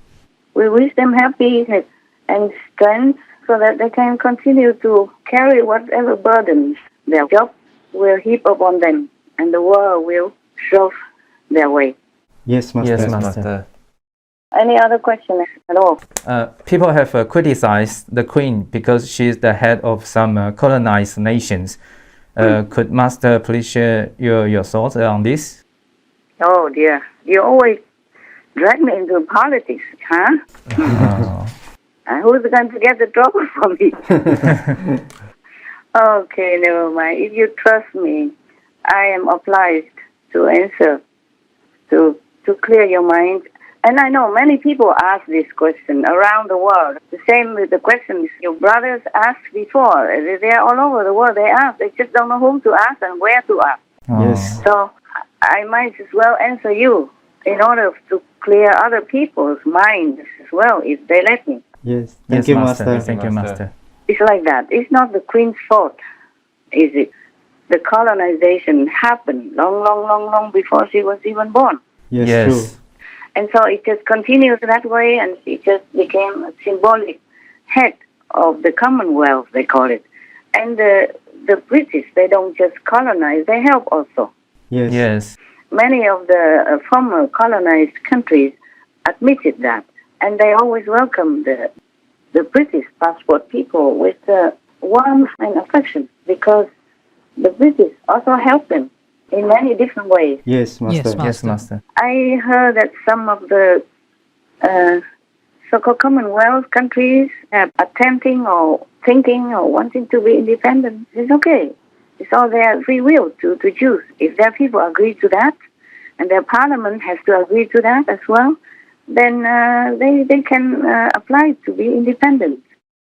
We wish them happiness and strength so that they can continue to carry whatever burdens their job will heap upon them and the world will show their way. Yes, Master. Yes, Master. Any other questions at all? People have criticized the Queen because she is the head of some colonized nations. Could Master please share your thoughts on this? Oh dear, you always drag me into politics, huh? Who's going to get the trouble for me? Okay, never mind. If you trust me, I am obliged to answer, to clear your mind. And I know many people ask this question around the world. The same with the questions your brothers asked before. They're all over the world. They ask. They just don't know whom to ask and where to ask. Yes. So I might as well answer you in order to clear other people's minds as well, if they let me. Yes. Thank you, Master. Thank you, Master. It's like that. It's not the Queen's fault, is it? The colonization happened long before she was even born. Yes. True. And so it just continues that way, and she just became a symbolic head of the Commonwealth, they call it. And the British, they don't just colonize, they help also. Yes. Many of the former colonized countries admitted that, and they always welcomed the British passport people with warmth and affection, because the British also helped them in many different ways. Yes, Master. Yes, Master. I heard that some of the so-called Commonwealth countries are attempting or thinking or wanting to be independent. It's okay. It's all their free will to choose. If their people agree to that, and their parliament has to agree to that as well, then they can apply to be independent.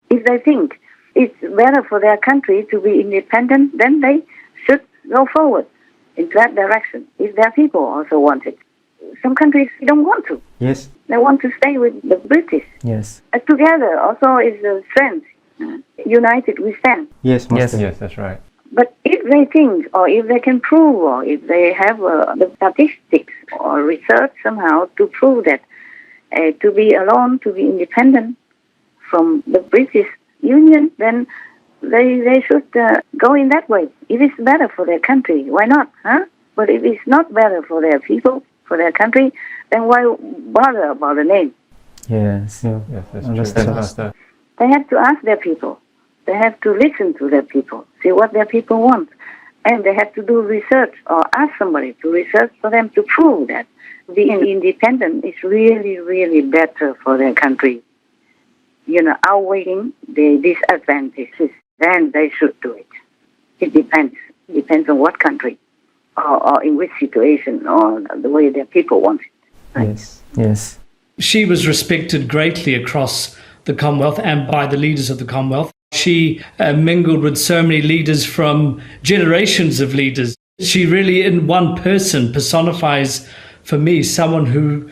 If they think it's better for their country to be independent, then they should go forward in that direction, if their people also want it. Some countries don't want to. Yes. They want to stay with the British. Yes. Together also is a strength. United we stand. Yes, Master. Yes, that's right. But if they think, or if they can prove, or if they have the statistics or research somehow to prove that to be alone, to be independent from the British Union, then they should go in that way. If it's better for their country, why not? Huh? But if it's not better for their people, for their country, then why bother about the name? Yes. Yes, that's true, Master. They have to ask their people. They have to listen to their people, see what their people want. And they have to do research or ask somebody to research for them to prove that being independent is really, really better for their country. Outweighing the disadvantages, then they should do it. It depends. It depends on what country or in which situation or the way their people want it. Right? Yes. She was respected greatly across the Commonwealth and by the leaders of the Commonwealth. She mingled with so many leaders from generations of leaders. She really, in one person, personifies, for me, someone who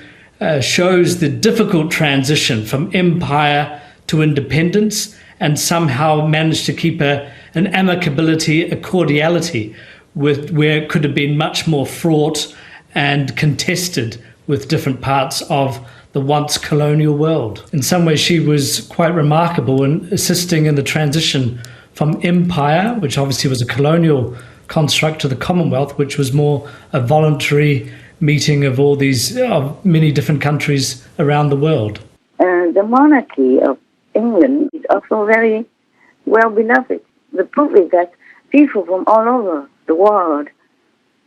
shows the difficult transition from empire to independence and somehow managed to keep an amicability, a cordiality, where it could have been much more fraught and contested with different parts of the once colonial world. In some ways, she was quite remarkable in assisting in the transition from empire, which obviously was a colonial construct, to the Commonwealth, which was more a voluntary meeting of all these, of many different countries around the world. The monarchy of England is also very well beloved. The proof is that people from all over the world,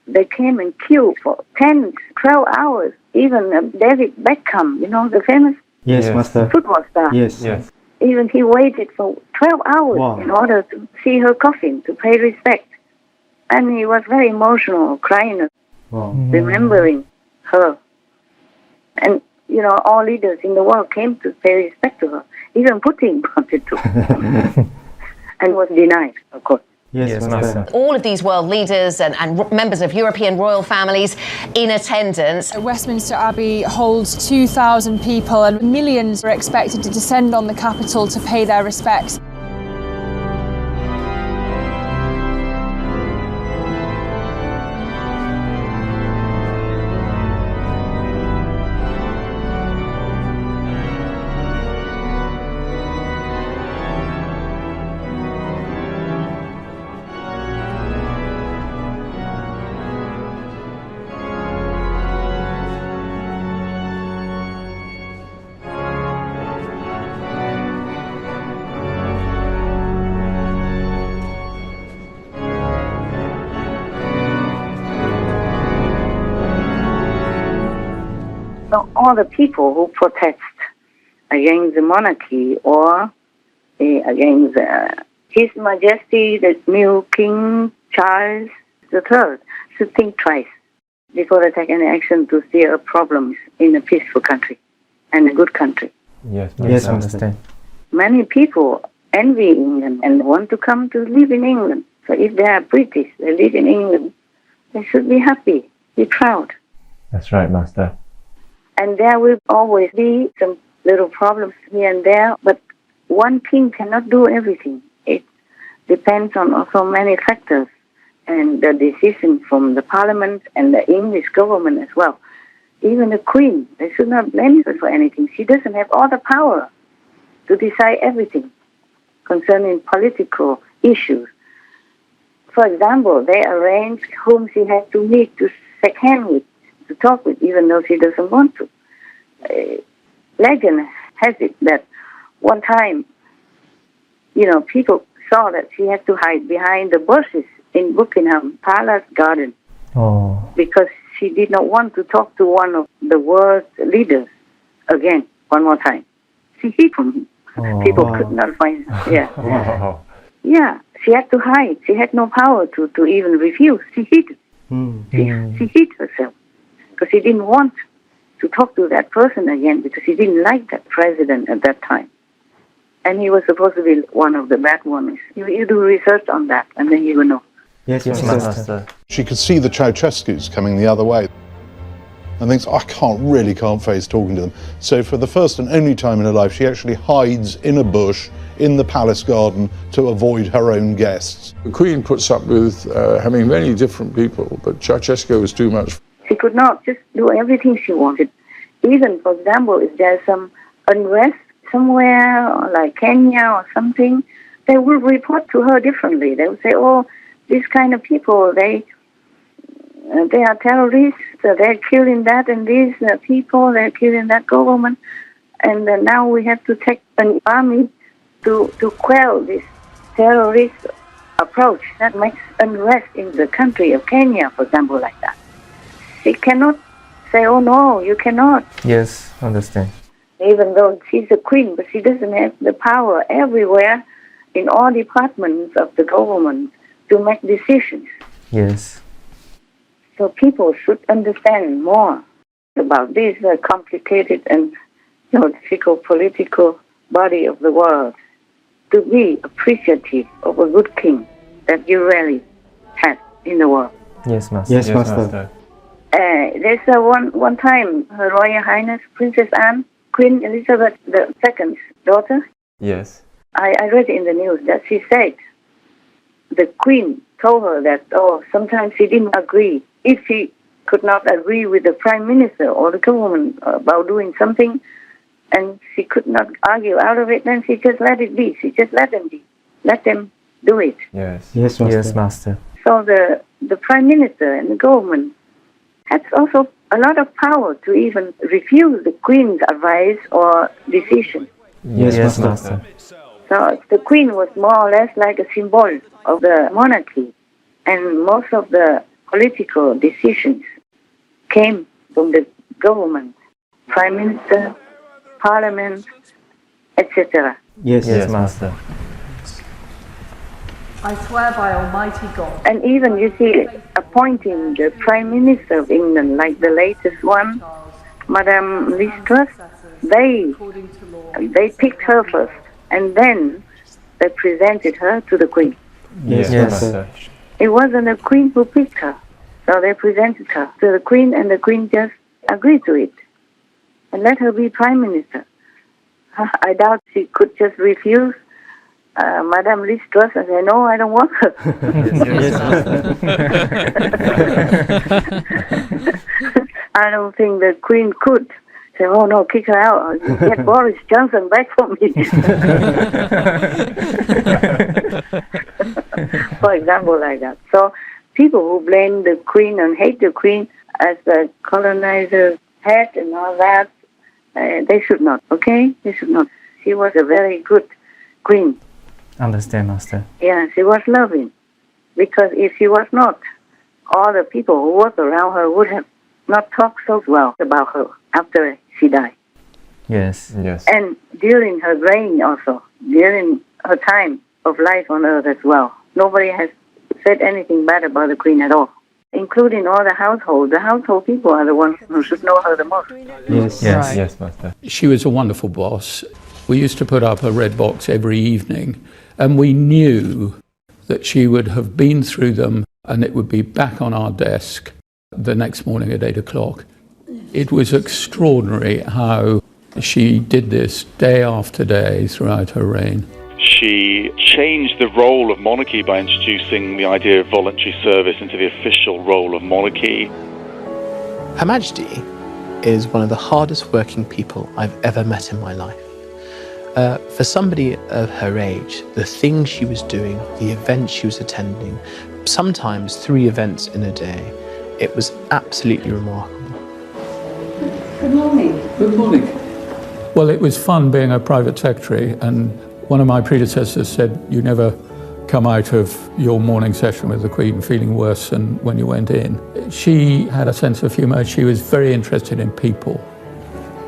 they came and queued for 10, 12 hours. Even David Beckham, the famous Master. football star. Yes. Even he waited for 12 hours in order to see her coffin, to pay respect. And he was very emotional, crying, remembering her. And, all leaders in the world came to pay respect to her. Even Putin wanted to. And was denied, of course. Yes, Master. All of these world leaders and members of European royal families in attendance. Westminster Abbey holds 2,000 people and millions are expected to descend on the capital to pay their respects. all the people who protest against the monarchy or against His Majesty, the new King Charles III, should think twice before they take any action to steer problems in a peaceful country and a good country. Yes, yes, I understand. Many people envy England and want to come to live in England. So if they are British, they live in England, they should be happy, be proud. That's right, Master. And there will always be some little problems here and there, but one king cannot do everything. It depends on also many factors and the decision from the parliament and the English government as well. Even the queen, they should not blame her for anything. She doesn't have all the power to decide everything concerning political issues. For example, they arranged whom she had to meet, to shake hands with, to talk with, even though she doesn't want to. Legend has it that one time, people saw that she had to hide behind the bushes in Buckingham Palace garden because she did not want to talk to one of the world's leaders again, one more time. She hid from him. People could not find her. Yeah. Yeah, she had to hide. She had no power to even refuse. She hid. She hid herself because she didn't want to talk to that person again because she didn't like that president at that time. And he was supposed to be one of the bad ones. You do research on that and then you will know. Yes, Master. She could see the Ceausescus coming the other way and thinks, I can't face talking to them. So for the first and only time in her life, she actually hides in a bush in the palace garden to avoid her own guests. The Queen puts up with having many different people, but Ceausescu was too much. She could not just do everything she wanted. Even, for example, if there's some unrest somewhere, or like Kenya or something, they will report to her differently. They will say, oh, these kind of people, they are terrorists, they're killing that and these people, they're killing that government, and now we have to take an army to quell this terrorist approach that makes unrest in the country of Kenya, for example, like that. She cannot say, oh no, you cannot. Yes, understand. Even though she's a queen, but she doesn't have the power everywhere in all departments of the government to make decisions. Yes. So people should understand more about this complicated and difficult political body of the world, to be appreciative of a good king that you rarely had in the world. Yes, Master. Yes, Master. There's one time Her Royal Highness Princess Anne, Queen Elizabeth II's daughter. Yes. I read in the news that she said the Queen told her that, sometimes she didn't agree. If she could not agree with the Prime Minister or the government about doing something, and she could not argue out of it, then she just let it be. She just let them be. Let them do it. Yes. Yes, Master. Yes, Master. So the Prime Minister and the government has also a lot of power to even refuse the Queen's advice or decision. Yes, Master. So the Queen was more or less like a symbol of the monarchy, and most of the political decisions came from the government, Prime Minister, Parliament, etc. Yes, Master. I swear by Almighty God. And even, you see, appointing the Prime Minister of England, like the latest one, Madame Liz Truss, they picked her first, and then they presented her to the Queen. Yes, Master. It wasn't the Queen who picked her, so they presented her to the Queen, and the Queen just agreed to it and let her be Prime Minister. I doubt she could just refuse Madame Liz Truss and say, no, I don't want her. I don't think the Queen could say, oh no, kick her out. Get Boris Johnson back for me. For example, like that. So people who blame the Queen and hate the Queen as the colonizer head and all that, they should not, okay? They should not. She was a very good queen. Understand, Master. Yeah, she was loving. Because if she was not, all the people who worked around her would have not talked so well about her after she died. Yes. Yes. And during her reign also, during her time of life on earth as well. Nobody has said anything bad about the Queen at all, including all the household. The household people are the ones who should know her the most. Yes, yes, yes, Master. She was a wonderful boss. We used to put up a red box every evening, and we knew that she would have been through them and it would be back on our desk the next morning at 8 o'clock. It was extraordinary how she did this day after day throughout her reign. She changed the role of monarchy by introducing the idea of voluntary service into the official role of monarchy. Her Majesty is one of the hardest working people I've ever met in my life. For somebody of her age, the things she was doing, the events she was attending, sometimes 3 events in a day, it was absolutely remarkable. Good morning. Good morning. Well, it was fun being a private secretary, and one of my predecessors said you never come out of your morning session with the Queen feeling worse than when you went in. She had a sense of humour. She was very interested in people.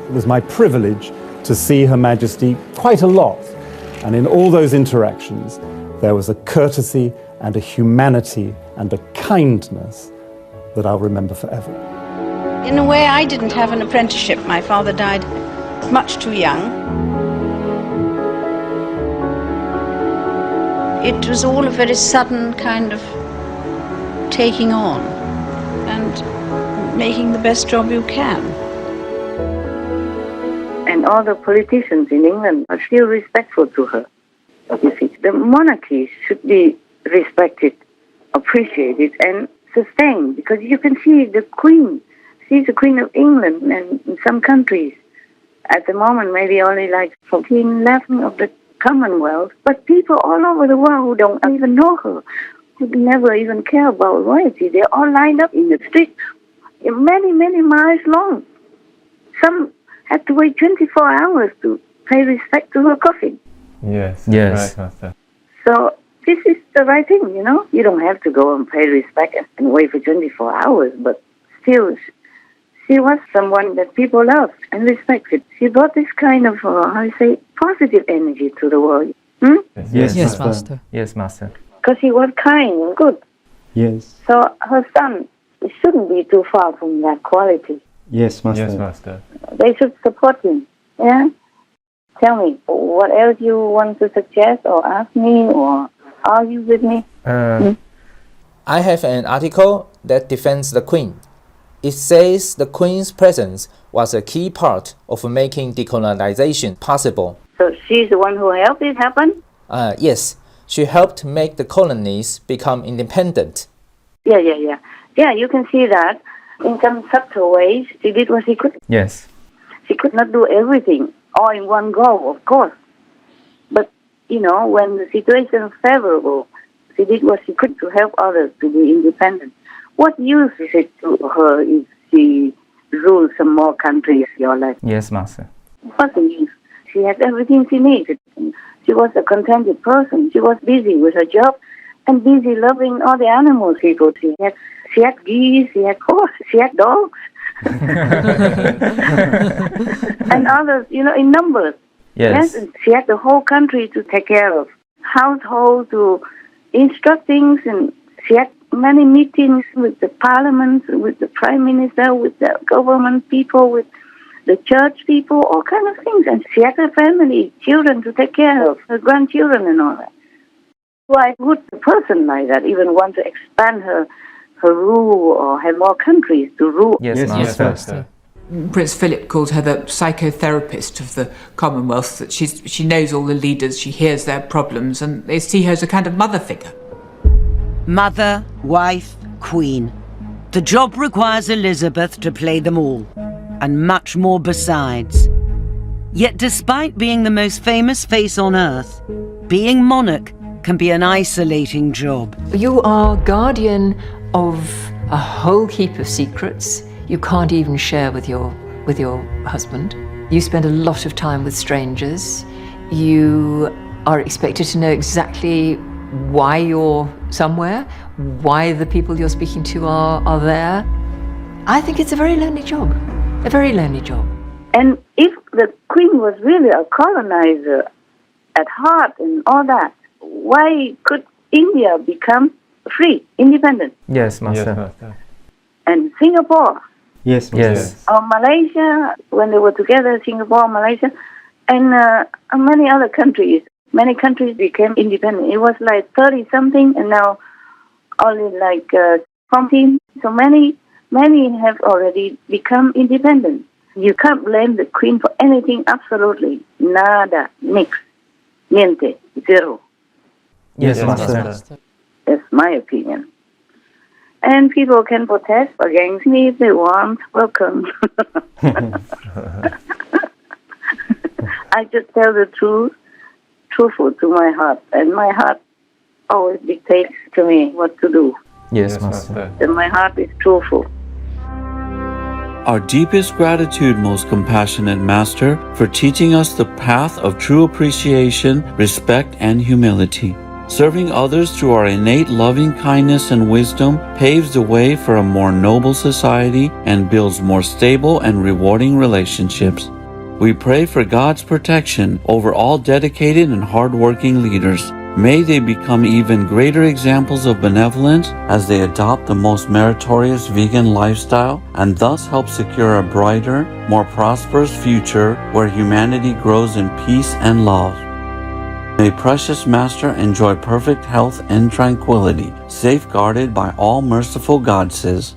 It was my privilege to see Her Majesty quite a lot, and in all those interactions there was a courtesy and a humanity and a kindness that I'll remember forever. In a way, I didn't have an apprenticeship. My father died much too young. It was all a very sudden kind of taking on and making the best job you can. And all the politicians in England are still respectful to her. You see, the monarchy should be respected, appreciated, and sustained, because you can see the Queen. She's the Queen of England, and in some countries, at the moment, maybe only like 14, 11 of the Commonwealth, but people all over the world who don't even know her, who never even care about royalty, they're all lined up in the street, many, many miles long. Some had to wait 24 hours to pay respect to her coffin. Yes. Yes. Right, Master. So this is the right thing, you know. You don't have to go and pay respect and wait for 24 hours, but still, she was someone that people loved and respected. She brought this kind of, positive energy to the world. Yes, Master. Yes, Master. Because he was kind and good. Yes. So her son shouldn't be too far from that quality. Yes, Master. Yes, Master. They should support him. Yeah? Tell me, what else you want to suggest or ask me or argue with me? I have an article that defends the Queen. It says the Queen's presence was a key part of making decolonization possible. So she's the one who helped it happen? Yes, she helped make the colonies become independent. Yeah. Yeah, you can see that in some subtle ways. She did what she could. Yes. She could not do everything all in one go, of course. But, you know, when the situation was favorable, she did what she could to help others to be independent. What use is it to her if she rules some more countries or less? Yes, Master. What's the use? She had everything she needed. She was a contented person. She was busy with her job and busy loving all the animals she could. She had geese, she had horses, she had dogs. And others, you know, in numbers. Yes. And she had the whole country to take care of. Household to instruct things, and she had many meetings with the parliament, with the prime minister, with the government people, with the church people, all kind of things. And she had her family, children to take care of, her grandchildren and all that. Why would a person like that even want to expand her rule or have more countries to rule? Yes, Master. Prince Philip called her the psychotherapist of the Commonwealth, that she knows all the leaders, she hears their problems, and they see her as a kind of mother figure. Mother, wife, queen. The job requires Elizabeth to play them all, and much more besides. Yet despite being the most famous face on earth, being monarch can be an isolating job. You are guardian of a whole heap of secrets you can't even share with your husband. You spend a lot of time with strangers. You are expected to know exactly why you're somewhere, why the people you're speaking to are there. I think it's a very lonely job. A very lonely job. And if the Queen was really a colonizer at heart and all that, why could India become free, independent? Yes, Master. Yes, Master. And Singapore, Yes, yes. or Malaysia, when they were together, Singapore, Malaysia, and many other countries. Many countries became independent. It was like 30-something, and now only like 14. So many have already become independent. You can't blame the Queen for anything, absolutely. Nada, nix, niente, zero. Yes, Master. That's my opinion. And people can protest against me if they want. Welcome. I just tell the truth, truthful to my heart, and my heart always dictates to me what to do. Yes, Master. And my heart is truthful. Our deepest gratitude, most compassionate Master, for teaching us the path of true appreciation, respect, and humility. Serving others through our innate loving kindness and wisdom paves the way for a more noble society and builds more stable and rewarding relationships. We pray for God's protection over all dedicated and hardworking leaders. May they become even greater examples of benevolence as they adopt the most meritorious vegan lifestyle and thus help secure a brighter, more prosperous future where humanity grows in peace and love. May precious Master enjoy perfect health and tranquility, safeguarded by all merciful goddesses.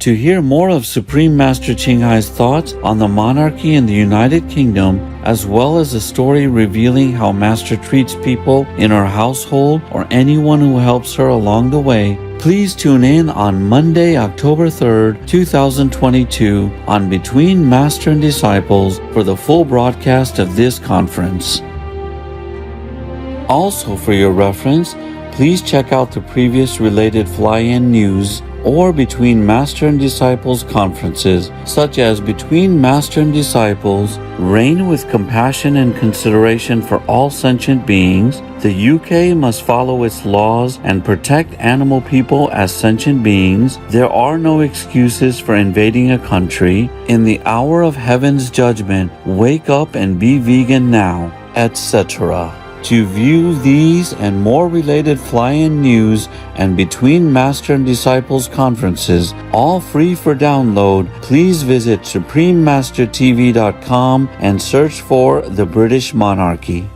To hear more of Supreme Master Ching Hai's thoughts on the monarchy in the United Kingdom, as well as a story revealing how Master treats people in her household or anyone who helps her along the way, please tune in on Monday, October 3rd, 2022 on Between Master and Disciples for the full broadcast of this conference. Also, for your reference, please check out the previous related fly-in news or Between Master and Disciples conferences, such as Between Master and Disciples, Reign with Compassion and Consideration for All Sentient Beings, the UK must follow its laws and protect animal people as sentient beings, there are no excuses for invading a country, In the Hour of Heaven's Judgment, Wake Up and Be Vegan Now, etc. To view these and more related fly-in news and Between Master and Disciples conferences, all free for download, please visit SupremeMasterTV.com and search for the British Monarchy.